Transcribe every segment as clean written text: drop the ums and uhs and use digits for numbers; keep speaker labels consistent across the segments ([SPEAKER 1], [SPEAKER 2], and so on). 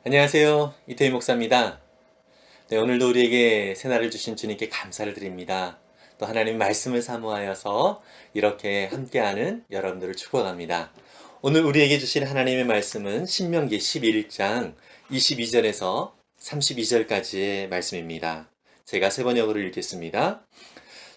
[SPEAKER 1] 안녕하세요. 이태희 목사입니다. 네, 오늘도 우리에게 새날을 주신 주님께 감사를 드립니다. 또 하나님의 말씀을 사모하여서 이렇게 함께하는 여러분들을 축복합니다. 오늘 우리에게 주신 하나님의 말씀은 신명기 11장 22절에서 32절까지의 말씀입니다. 제가 세 번역으로 읽겠습니다.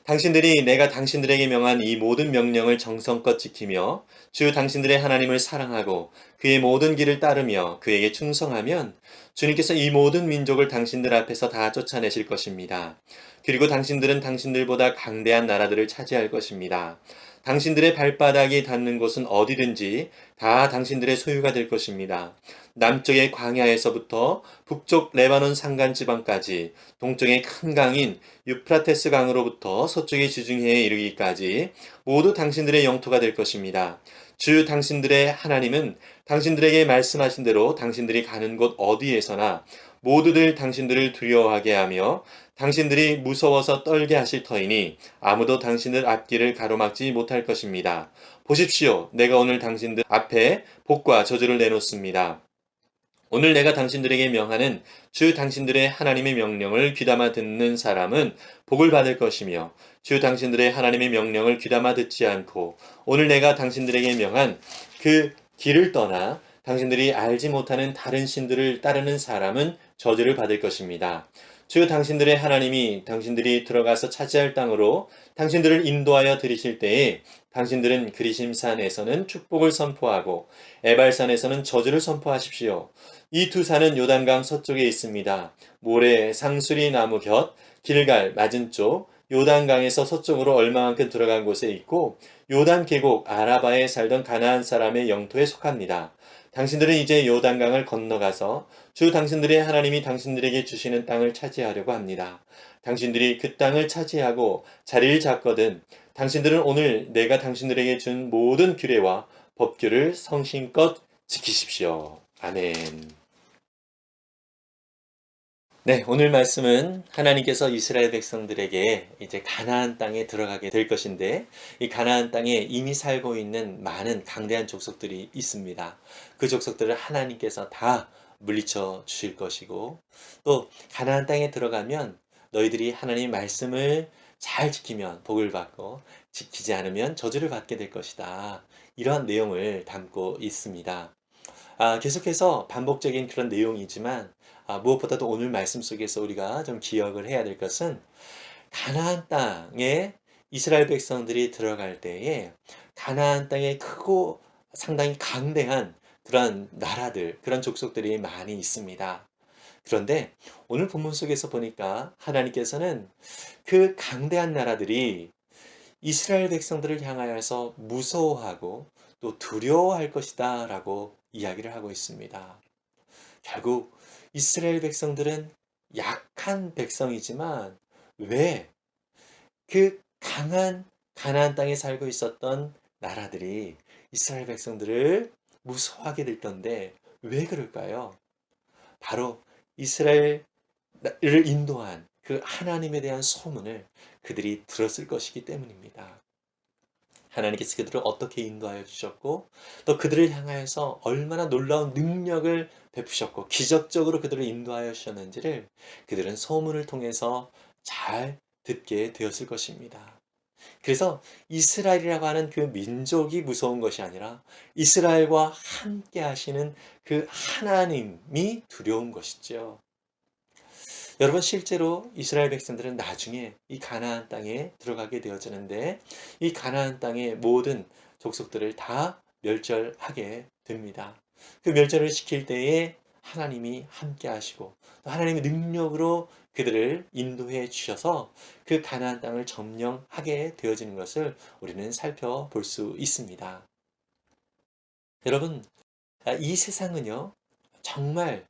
[SPEAKER 1] 당신들이 내가 당신들에게 명한 이 모든 명령을 정성껏 지키며 주 당신들의 하나님을 사랑하고 그의 모든 길을 따르며 그에게 충성하면 주님께서 이 모든 민족을 당신들 앞에서 다 쫓아내실 것입니다. 그리고 당신들은 당신들보다 강대한 나라들을 차지할 것입니다. 당신들의 발바닥이 닿는 곳은 어디든지 다 당신들의 소유가 될 것입니다. 남쪽의 광야에서부터 북쪽 레바논 산간 지방까지 동쪽의 큰 강인 유프라테스 강으로부터 서쪽의 지중해에 이르기까지 모두 당신들의 영토가 될 것입니다. 주 당신들의 하나님은 당신들에게 말씀하신 대로 당신들이 가는 곳 어디에서나 모두들 당신들을 두려워하게 하며 당신들이 무서워서 떨게 하실 터이니 아무도 당신들 앞길을 가로막지 못할 것입니다. 보십시오. 내가 오늘 당신들 앞에 복과 저주를 내놓습니다. 오늘 내가 당신들에게 명하는 주 당신들의 하나님의 명령을 귀담아 듣는 사람은 복을 받을 것이며 주 당신들의 하나님의 명령을 귀담아 듣지 않고 오늘 내가 당신들에게 명한 그 길을 떠나 당신들이 알지 못하는 다른 신들을 따르는 사람은 저주를 받을 것입니다. 주 당신들의 하나님이 당신들이 들어가서 차지할 땅으로 당신들을 인도하여 들이실 때에 당신들은 그리심산에서는 축복을 선포하고 에발산에서는 저주를 선포하십시오. 이 두 산은 요단강 서쪽에 있습니다. 모래, 상수리 나무 곁, 길갈 맞은쪽, 요단강에서 서쪽으로 얼마만큼 들어간 곳에 있고 요단 계곡 아라바에 살던 가나안 사람의 영토에 속합니다. 당신들은 이제 요단강을 건너가서 주 당신들의 하나님이 당신들에게 주시는 땅을 차지하려고 합니다. 당신들이 그 땅을 차지하고 자리를 잡거든 당신들은 오늘 내가 당신들에게 준 모든 규례와 법규를 성심껏 지키십시오. 아멘. 네, 오늘 말씀은 하나님께서 이스라엘 백성들에게 이제 가나안 땅에 들어가게 될 것인데 이 가나안 땅에 이미 살고 있는 많은 강대한 족속들이 있습니다. 그 족속들을 하나님께서 다 물리쳐 주실 것이고 또 가나안 땅에 들어가면 너희들이 하나님 말씀을 잘 지키면 복을 받고 지키지 않으면 저주를 받게 될 것이다. 이러한 내용을 담고 있습니다. 계속해서 반복적인 그런 내용이지만 무엇보다도 오늘 말씀 속에서 우리가 좀 기억을 해야 될 것은 가나안 땅에 이스라엘 백성들이 들어갈 때에 가나안 땅에 크고 상당히 강대한 그런 나라들, 그런 족속들이 많이 있습니다. 그런데 오늘 본문 속에서 보니까 하나님께서는 그 강대한 나라들이 이스라엘 백성들을 향하여서 무서워하고 또 두려워할 것이다 라고 이야기를 하고 있습니다. 결국 이스라엘 백성들은 약한 백성이지만 왜 그 강한 가나안 땅에 살고 있었던 나라들이 이스라엘 백성들을 무서워하게 될 건데 왜 그럴까요? 바로 이스라엘을 인도한 그 하나님에 대한 소문을 그들이 들었을 것이기 때문입니다. 하나님께서 그들을 어떻게 인도하여 주셨고 또 그들을 향하여서 얼마나 놀라운 능력을 베푸셨고 기적적으로 그들을 인도하여 주셨는지를 그들은 소문을 통해서 잘 듣게 되었을 것입니다. 그래서 이스라엘이라고 하는 그 민족이 무서운 것이 아니라 이스라엘과 함께 하시는 그 하나님이 두려운 것이죠. 여러분 실제로 이스라엘 백성들은 나중에 이 가나안 땅에 들어가게 되어지는데 이 가나안 땅의 모든 족속들을 다 멸절하게 됩니다. 그 멸절을 시킬 때에 하나님이 함께 하시고 또 하나님의 능력으로 그들을 인도해 주셔서 그 가나안 땅을 점령하게 되어지는 것을 우리는 살펴볼 수 있습니다. 여러분, 이 세상은요, 정말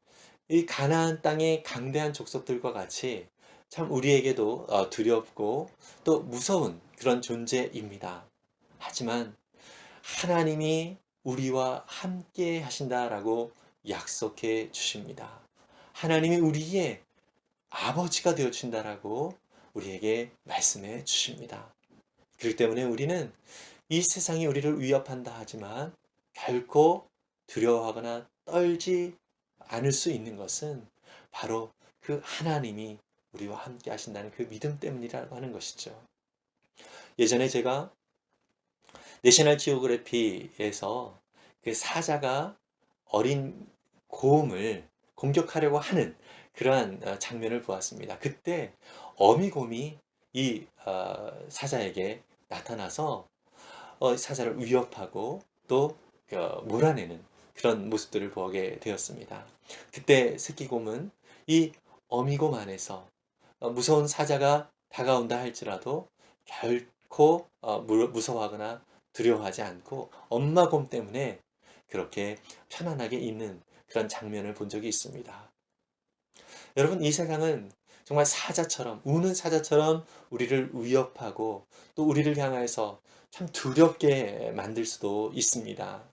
[SPEAKER 1] 이 가나안 땅의 강대한 족속들과 같이 참 우리에게도 두렵고 또 무서운 그런 존재입니다. 하지만 하나님이 우리와 함께 하신다라고 약속해 주십니다. 하나님이 우리의 아버지가 되어 주신다라고 우리에게 말씀해 주십니다. 그렇기 때문에 우리는 이 세상이 우리를 위협한다 하지만 결코 두려워하거나 떨지 않을 수 있는 것은 바로 그 하나님이 우리와 함께 하신다는 그 믿음 때문이라고 하는 것이죠. 예전에 제가 내셔널 지오그래피에서 그 사자가 어린 곰을 공격하려고 하는 그러한 장면을 보았습니다. 그때 어미곰이 이 사자에게 나타나서 사자를 위협하고 또 몰아내는 그런 모습들을 보게 되었습니다. 그때 새끼곰은 이 어미곰 안에서 무서운 사자가 다가온다 할지라도 결코 무서워하거나 두려워하지 않고 엄마 곰 때문에 그렇게 편안하게 있는 그런 장면을 본 적이 있습니다. 여러분, 이 세상은 정말 사자처럼, 우는 사자처럼 우리를 위협하고 또 우리를 향해서 참 두렵게 만들 수도 있습니다.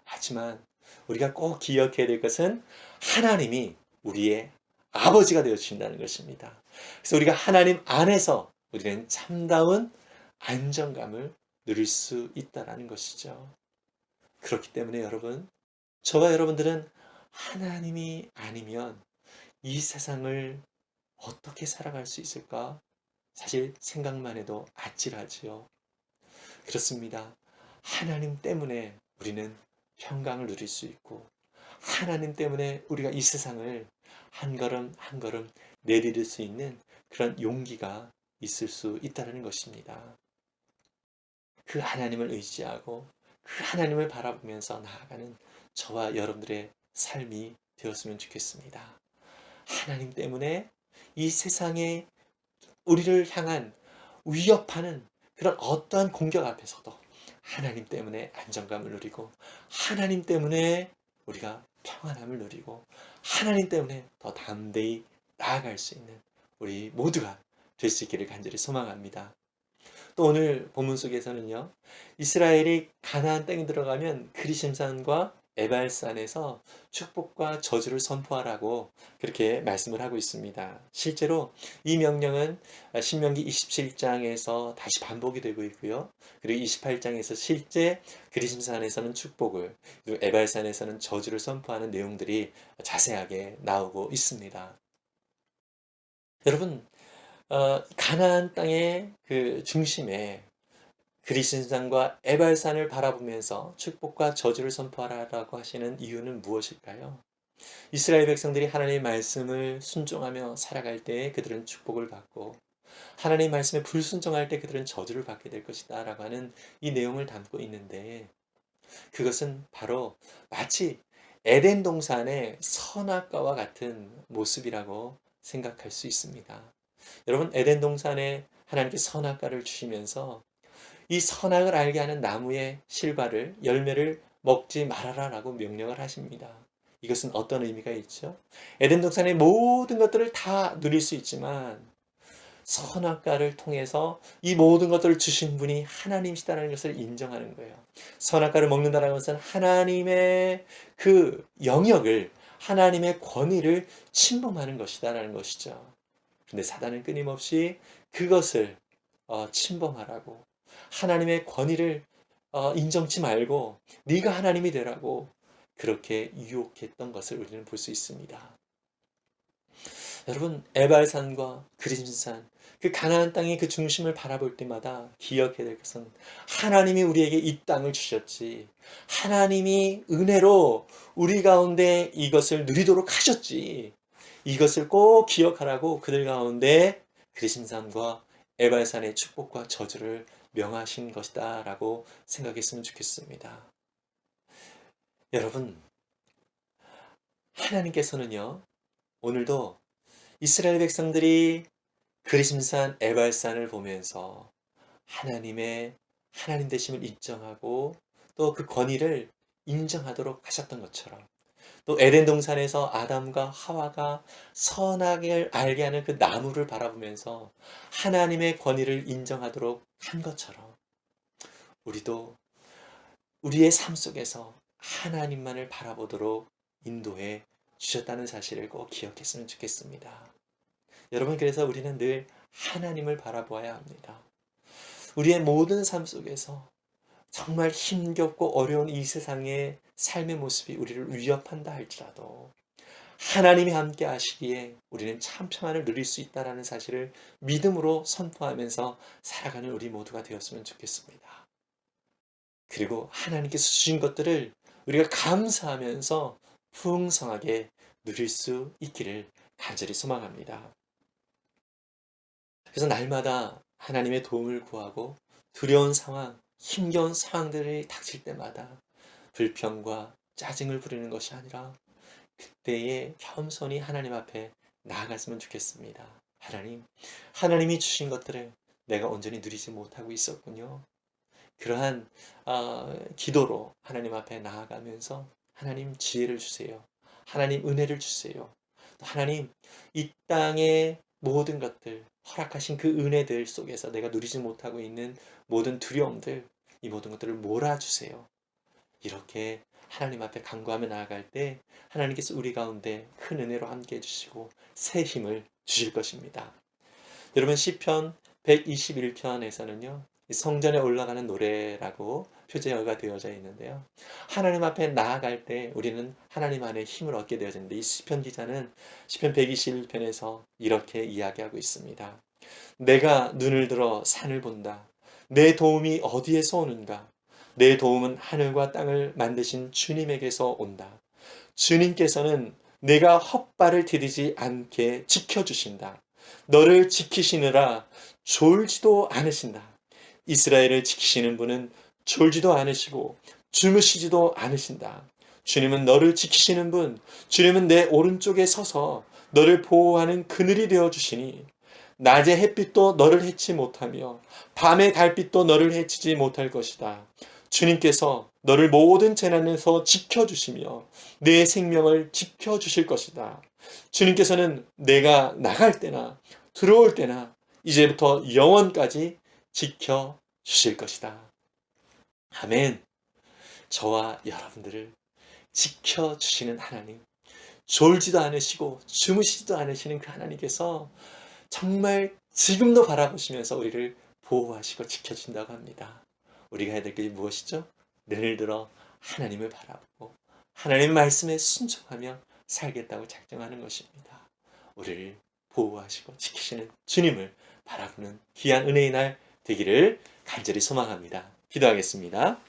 [SPEAKER 1] 하지만 우리가 꼭 기억해야 될 것은 하나님이 우리의 아버지가 되어 주신다는 것입니다. 그래서 우리가 하나님 안에서 우리는 참다운 안정감을 누릴 수 있다는 것이죠. 그렇기 때문에 여러분, 저와 여러분들은 하나님이 아니면 이 세상을 어떻게 살아갈 수 있을까? 사실 생각만 해도 아찔하지요. 그렇습니다. 하나님 때문에 우리는 평강을 누릴 수 있고, 하나님 때문에 우리가 이 세상을 한 걸음 한 걸음 내디딜 수 있는 그런 용기가 있을 수 있다는 것입니다. 그 하나님을 의지하고 그 하나님을 바라보면서 나아가는 저와 여러분들의 삶이 되었으면 좋겠습니다. 하나님 때문에 이 세상에 우리를 향한 위협하는 그런 어떠한 공격 앞에서도 하나님 때문에 안정감을 누리고 하나님 때문에 우리가 평안함을 누리고 하나님 때문에 더 담대히 나아갈 수 있는 우리 모두가 될 수 있기를 간절히 소망합니다. 또 오늘 본문 속에서는요, 이스라엘이 가나안 땅에 들어가면 그리심산과 에발산에서 축복과 저주를 선포하라고 그렇게 말씀을 하고 있습니다. 실제로 이 명령은 신명기 27장에서 다시 반복이 되고 있고요. 그리고 28장에서 실제 그리심산에서는 축복을, 그리고 에발산에서는 저주를 선포하는 내용들이 자세하게 나오고 있습니다. 여러분, 가나안 땅의 그 중심에 그리신산과 에발산을 바라보면서 축복과 저주를 선포하라고 하시는 이유는 무엇일까요? 이스라엘 백성들이 하나님의 말씀을 순종하며 살아갈 때 그들은 축복을 받고 하나님의 말씀에 불순종할 때 그들은 저주를 받게 될 것이다 라고 하는 이 내용을 담고 있는데, 그것은 바로 마치 에덴 동산의 선악과와 같은 모습이라고 생각할 수 있습니다. 여러분, 에덴 동산에 하나님께 선악과를 주시면서 이 선악을 알게 하는 나무의 실과를, 열매를 먹지 말아라라고 명령을 하십니다. 이것은 어떤 의미가 있죠? 에덴 동산의 모든 것들을 다 누릴 수 있지만 선악과를 통해서 이 모든 것들을 주신 분이 하나님이시다는 것을 인정하는 거예요. 선악과를 먹는다는 것은 하나님의 그 영역을, 하나님의 권위를 침범하는 것이다라는 것이죠. 근데 사단은 끊임없이 그것을 침범하라고, 하나님의 권위를 인정치 말고 네가 하나님이 되라고 그렇게 유혹했던 것을 우리는 볼 수 있습니다. 여러분, 에발산과 그리심산, 그 가나안 땅의 그 중심을 바라볼 때마다 기억해야 될 것은 하나님이 우리에게 이 땅을 주셨지, 하나님이 은혜로 우리 가운데 이것을 누리도록 하셨지, 이것을 꼭 기억하라고 그들 가운데 그리심산과 에발산의 축복과 저주를 명하신 것이다 라고 생각했으면 좋겠습니다. 여러분, 하나님께서는요, 오늘도 이스라엘 백성들이 그리심산 에발산을 보면서 하나님의 하나님 되심을 인정하고 또 그 권위를 인정하도록 하셨던 것처럼, 또 에덴 동산에서 아담과 하와가 선악을 알게 하는 그 나무를 바라보면서 하나님의 권위를 인정하도록 한 것처럼 우리도 우리의 삶 속에서 하나님만을 바라보도록 인도해 주셨다는 사실을 꼭 기억했으면 좋겠습니다. 여러분, 그래서 우리는 늘 하나님을 바라보아야 합니다. 우리의 모든 삶 속에서 정말 힘겹고 어려운 이 세상의 삶의 모습이 우리를 위협한다 할지라도 하나님이 함께 하시기에 우리는 참 평안을 누릴 수 있다는 사실을 믿음으로 선포하면서 살아가는 우리 모두가 되었으면 좋겠습니다. 그리고 하나님께서 주신 것들을 우리가 감사하면서 풍성하게 누릴 수 있기를 간절히 소망합니다. 그래서 날마다 하나님의 도움을 구하고 두려운 상황, 힘겨운 상황들이 닥칠 때마다 불평과 짜증을 부리는 것이 아니라 그때에 겸손히 하나님 앞에 나아갔으면 좋겠습니다. 하나님이 주신 것들을 내가 온전히 누리지 못하고 있었군요. 그러한 기도로 하나님 앞에 나아가면서 하나님 지혜를 주세요. 하나님 은혜를 주세요. 하나님 이 땅의 모든 것들 허락하신 그 은혜들 속에서 내가 누리지 못하고 있는 모든 두려움들 이 모든 것들을 몰아주세요. 이렇게 하나님 앞에 간구하며 나아갈 때 하나님께서 우리 가운데 큰 은혜로 함께 해주시고 새 힘을 주실 것입니다. 여러분 시편 121편에서는요. 성전에 올라가는 노래라고 표제어가 되어져 있는데요. 하나님 앞에 나아갈 때 우리는 하나님 안에 힘을 얻게 되어지는데 이 시편 기자는 시편 121편에서 이렇게 이야기하고 있습니다. 내가 눈을 들어 산을 본다. 내 도움이 어디에서 오는가? 내 도움은 하늘과 땅을 만드신 주님에게서 온다. 주님께서는 내가 헛발을 디디지 않게 지켜주신다. 너를 지키시느라 졸지도 않으신다. 이스라엘을 지키시는 분은 졸지도 않으시고 주무시지도 않으신다. 주님은 너를 지키시는 분, 주님은 내 오른쪽에 서서 너를 보호하는 그늘이 되어주시니 낮의 햇빛도 너를 해치 못하며 밤의 달빛도 너를 해치지 못할 것이다. 주님께서 너를 모든 재난에서 지켜주시며 내 생명을 지켜주실 것이다. 주님께서는 내가 나갈 때나 들어올 때나 이제부터 영원까지 지켜주실 것이다. 아멘. 저와 여러분들을 지켜주시는 하나님, 졸지도 않으시고 주무시지도 않으시는 그 하나님께서 정말 지금도 바라보시면서 우리를 보호하시고 지켜준다고 합니다. 우리가 해야 될 게 무엇이죠? 눈을 들어 하나님을 바라보고 하나님 말씀에 순종하며 살겠다고 작정하는 것입니다. 우리를 보호하시고 지키시는 주님을 바라보는 귀한 은혜의 날 되기를 간절히 소망합니다. 기도하겠습니다.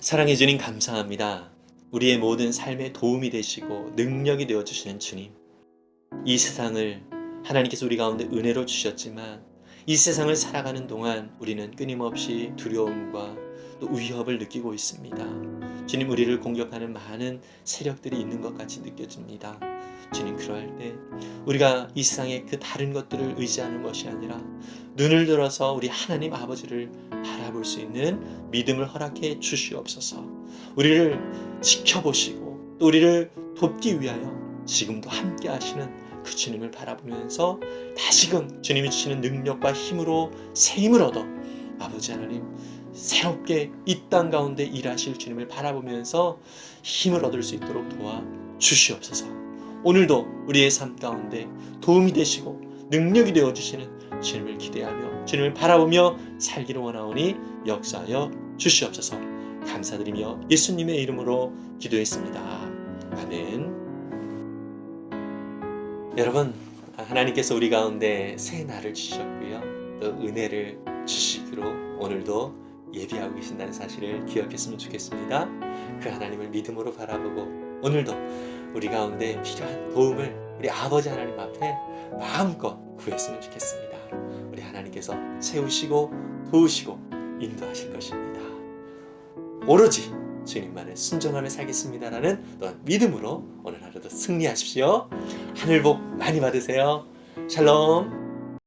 [SPEAKER 1] 사랑해 주님 감사합니다. 우리의 모든 삶에 도움이 되시고 능력이 되어주시는 주님. 이 세상을 하나님께서 우리 가운데 은혜로 주셨지만 이 세상을 살아가는 동안 우리는 끊임없이 두려움과 또 위협을 느끼고 있습니다. 주님, 우리를 공격하는 많은 세력들이 있는 것 같이 느껴집니다. 주님, 그럴 때 우리가 이 세상의 그 다른 것들을 의지하는 것이 아니라 눈을 들어서 우리 하나님 아버지를 바라볼 수 있는 믿음을 허락해 주시옵소서. 우리를 지켜보시고 또 우리를 돕기 위하여 지금도 함께 하시는 그 주님을 바라보면서 다시금 주님이 주시는 능력과 힘으로 새 힘을 얻어 아버지 하나님 새롭게 이 땅 가운데 일하실 주님을 바라보면서 힘을 얻을 수 있도록 도와 주시옵소서. 오늘도 우리의 삶 가운데 도움이 되시고 능력이 되어주시는 주님을 기대하며 주님을 바라보며 살기를 원하오니 역사하여 주시옵소서. 감사드리며 예수님의 이름으로 기도했습니다. 아멘. 여러분, 하나님께서 우리 가운데 새 날을 주셨고요. 또 은혜를 주시기로 오늘도 예비하고 계신다는 사실을 기억했으면 좋겠습니다. 그 하나님을 믿음으로 바라보고 오늘도 우리 가운데 필요한 도움을 우리 아버지 하나님 앞에 마음껏 구했으면 좋겠습니다. 우리 하나님께서 세우시고 도우시고 인도하실 것입니다. 오로지 주님만을 순종하며 살겠습니다라는 또한 믿음으로 오늘 하루도 승리하십시오. 하늘 복 많이 받으세요. 샬롬.